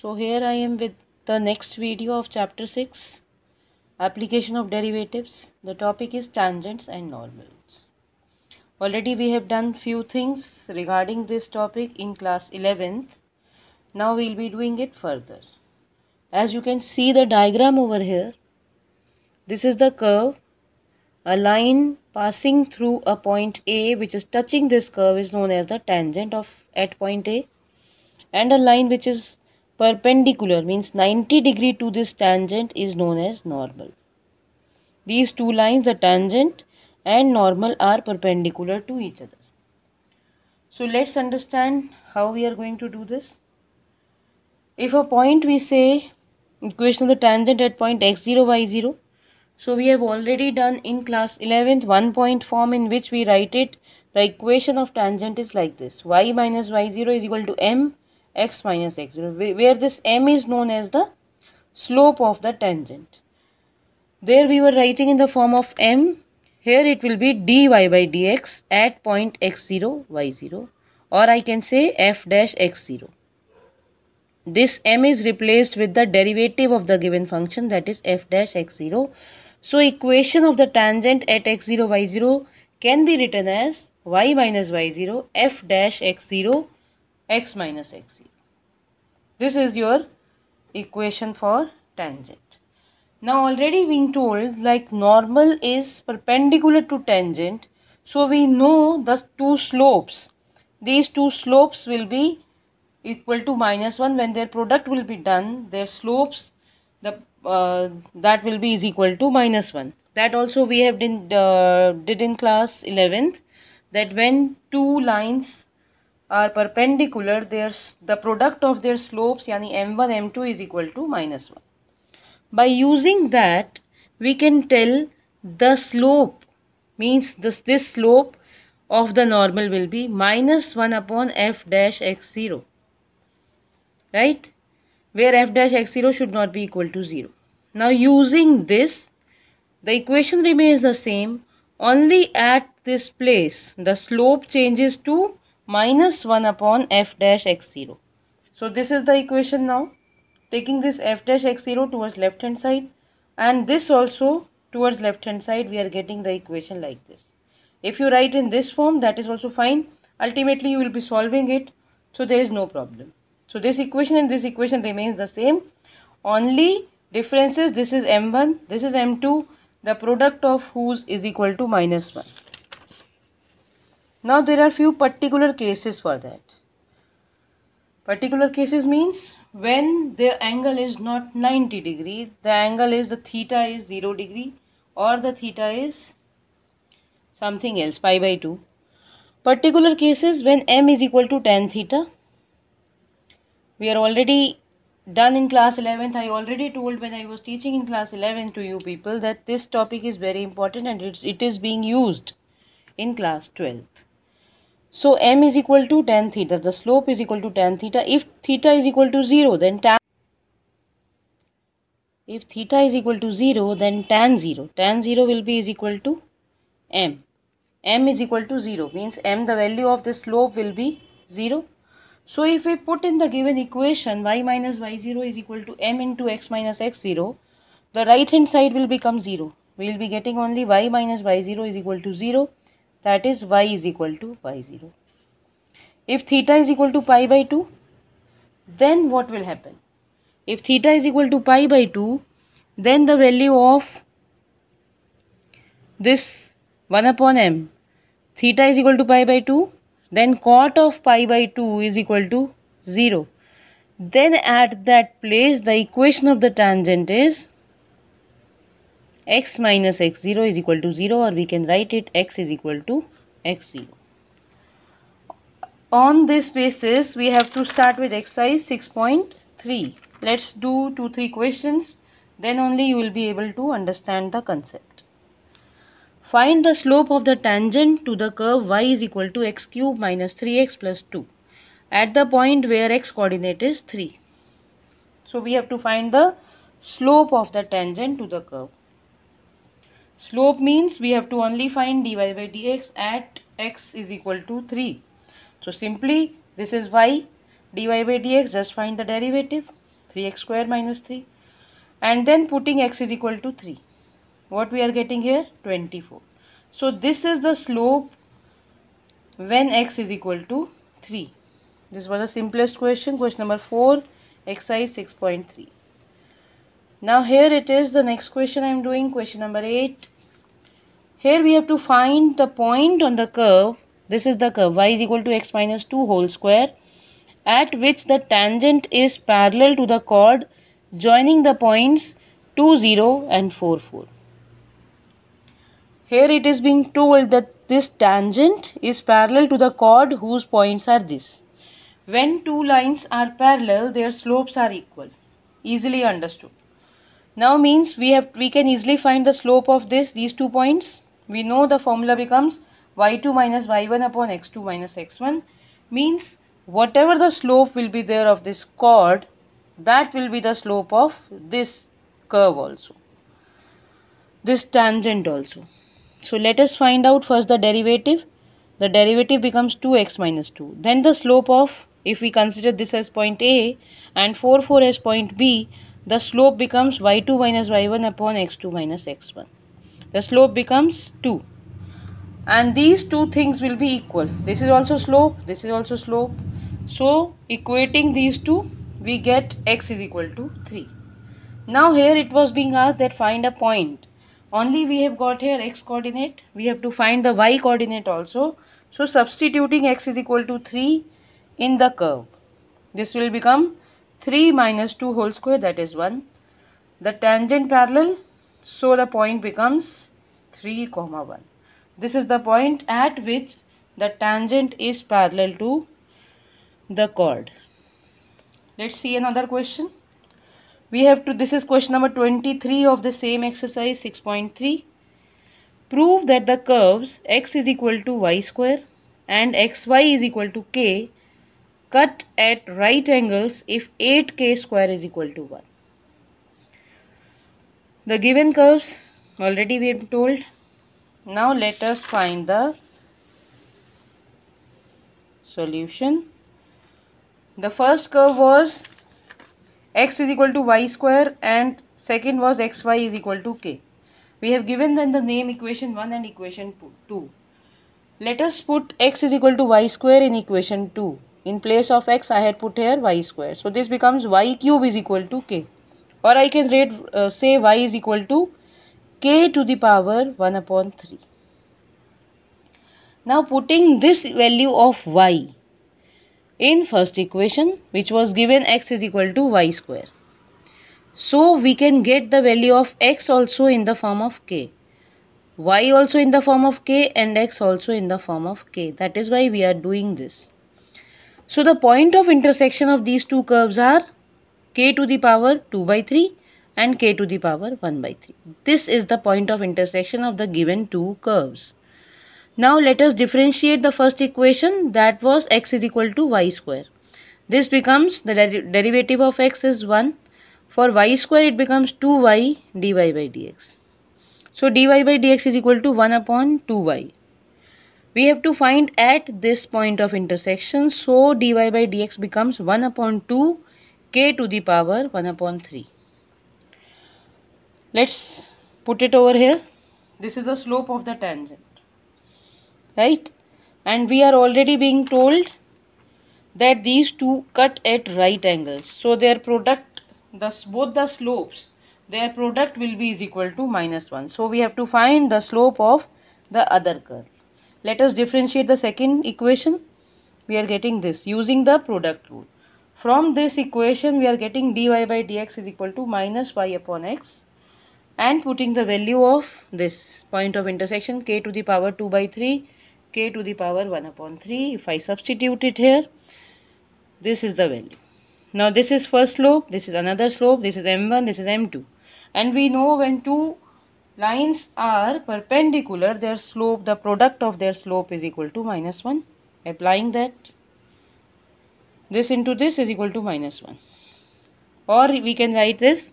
So here I am with the next video of chapter 6, application of derivatives. The topic is tangents and normals. Already we have done few things regarding this topic in class 11th. Now we will be doing it further. As you can see the diagram over here, this is the curve. A line passing through a point A which is touching this curve is known as the tangent at point A, and a line which is perpendicular means 90 degree to this tangent is known as normal. These two lines, the tangent and normal, are perpendicular to each other. So let's understand how we are going to do this. If a point, we say equation of the tangent at point x0 y0, so we have already done in class 11th one point form in which we write it. The equation of tangent is like this: y minus y0 is equal to m x minus x0, where this m is known as the slope of the tangent. There we were writing in the form of m. Here it will be dy by dx at point x0 y0, or I can say f dash x0. This m is replaced with the derivative of the given function, that is f dash x0. So equation of the tangent at x0 y0 can be written as y minus y0 f dash x0 x minus x0. This is your equation for tangent. Now already being told, like normal is perpendicular to tangent, so we know the two slopes. These two slopes will be equal to -1. When their product will be done, their slopes, that will be is equal to -1. That also we have did in class 11th, that when two lines are perpendicular, the product of their slopes, yani m1 m2, is equal to -1. By using that, we can tell the slope, means this slope of the normal will be -1 upon f dash x0, right, where f dash x0 should not be equal to 0. Now using this, the equation remains the same, only at this place the slope changes to -1 upon f dash x0. So this is the equation now. Taking this f dash x0 towards left hand side and this also towards left hand side, we are getting the equation like this. If you write in this form, that is also fine. Ultimately you will be solving it, so there is no problem. So this equation and this equation remains the same. Only difference is this is m1, this is m2, the product of whose is equal to -1. Now there are few particular cases for that. Particular cases means when the angle is not 90 degree, the angle is, the theta is 0 degree, or the theta is something else, pi by 2. Particular cases when m is equal to tan theta. We are already done in class 11th. I already told when I was teaching in class 11 to you people that this topic is very important and it is being used in class 12th. So m is equal to tan theta, the slope is equal to tan theta. If theta is equal to 0, then tan tan 0. Tan 0 will be is equal to m. M is equal to 0 means m, the value of the slope will be 0. So if we put in the given equation y minus y0 is equal to m into x minus x0, the right hand side will become 0. We will be getting only y minus y0 is equal to 0, that is y is equal to y0. If theta is equal to pi by 2, then what will happen? If theta is equal to pi by 2, then the value of this 1 upon m, theta is equal to pi by 2, then cot of pi by 2 is equal to 0. Then at that place, the equation of the tangent is x minus x0 is equal to 0, or we can write it x is equal to x0. On this basis, we have to start with exercise 6.3. Let's do 2-3 questions, then only you will be able to understand the concept. Find the slope of the tangent to the curve y is equal to x cube minus 3x plus 2 at the point where x coordinate is 3. So we have to find the slope of the tangent to the curve. Slope means we have to only find dy by dx at x is equal to 3. So simply this is y, dy by dx, just find the derivative. 3x square minus 3, and then putting x is equal to 3. What we are getting here? 24. So this is the slope when x is equal to 3. This was the simplest question, question number 4, exercise 6.3. Now here it is, the next question I am doing, question number 8. Here we have to find the point on the curve. This is the curve y is equal to x minus 2 whole square, at which the tangent is parallel to the chord joining the points 2, 0 and 4, 4. Here it is being told that this tangent is parallel to the chord whose points are this. When two lines are parallel, their slopes are equal. Easily understood. Now means we can easily find the slope of these 2 points. We know the formula becomes y2 minus y1 upon x2 minus x1. Means whatever the slope will be there of this chord, that will be the slope of this curve also, this tangent also. So let us find out first the derivative. The derivative becomes 2x minus 2. Then the slope of, if we consider this as point A and 4, 4 as point B, the slope becomes y2 minus y1 upon x2 minus x1. The slope becomes 2. And these two things will be equal. This is also slope, this is also slope. So equating these two, we get x is equal to 3. Now here it was being asked that find a point. Only we have got here x coordinate. We have to find the y coordinate also. So substituting x is equal to 3 in the curve, this will become 3 minus 2 whole square, that is 1. The tangent parallel, so the point becomes 3, 1. This is the point at which the tangent is parallel to the chord. Let's see another question. We have to, this is question number 23 of the same exercise 6.3. Prove that the curves x is equal to y square and xy is equal to k cut at right angles if 8k square is equal to 1. The given curves already we have told. Now let us find the solution. The first curve was x is equal to y square and second was xy is equal to k. We have given them the name equation 1 and equation 2. Let us put x is equal to y square in equation 2. In place of x I had put here y square. So this becomes y cube is equal to k. Or I can say y is equal to k to the power 1 upon 3. Now putting this value of y in first equation, which was given x is equal to y square. So we can get the value of x also in the form of k, y also in the form of k and x also in the form of k. That is why we are doing this. So the point of intersection of these two curves are k to the power 2 by 3 and k to the power 1 by 3. This is the point of intersection of the given two curves. Now let us differentiate the first equation, that was x is equal to y square. This becomes, the derivative of x is 1. For y square it becomes 2y dy by dx. So dy by dx is equal to 1 upon 2y. We have to find at this point of intersection. So dy by dx becomes 1 upon 2 k to the power 1 upon 3. Let's put it over here. This is the slope of the tangent. Right? And we are already being told that these two cut at right angles. So their product, both the slopes, their product will be is equal to minus 1. So we have to find the slope of the other curve. Let us differentiate the second equation. We are getting this using the product rule. From this equation we are getting dy by dx is equal to minus y upon x, and putting the value of this point of intersection k to the power 2 by 3, k to the power 1 upon 3. If I substitute it here, this is the value. Now this is first slope, this is another slope, this is m1, this is m2. And we know when two lines are perpendicular, their slope, the product of their slope is equal to minus 1. Applying that, this into this is equal to minus 1. Or we can write this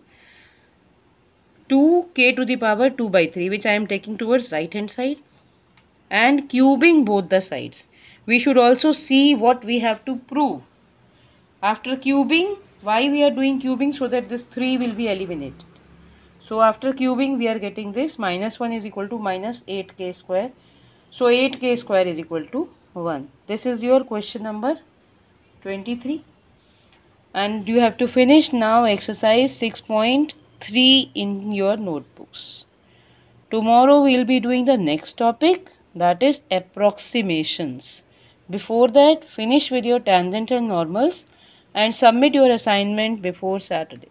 2k to the power 2 by 3, which I am taking towards right hand side, and cubing both the sides. We should also see what we have to prove. After cubing, Why we are doing cubing? So that this 3 will be eliminated. So after cubing we are getting this minus 1 is equal to minus 8k square. So 8k square is equal to 1. This is your question number 23. And you have to finish now exercise 6.3 in your notebooks. Tomorrow we will be doing the next topic, that is approximations. Before that, finish with your tangent and normals and submit your assignment before Saturday.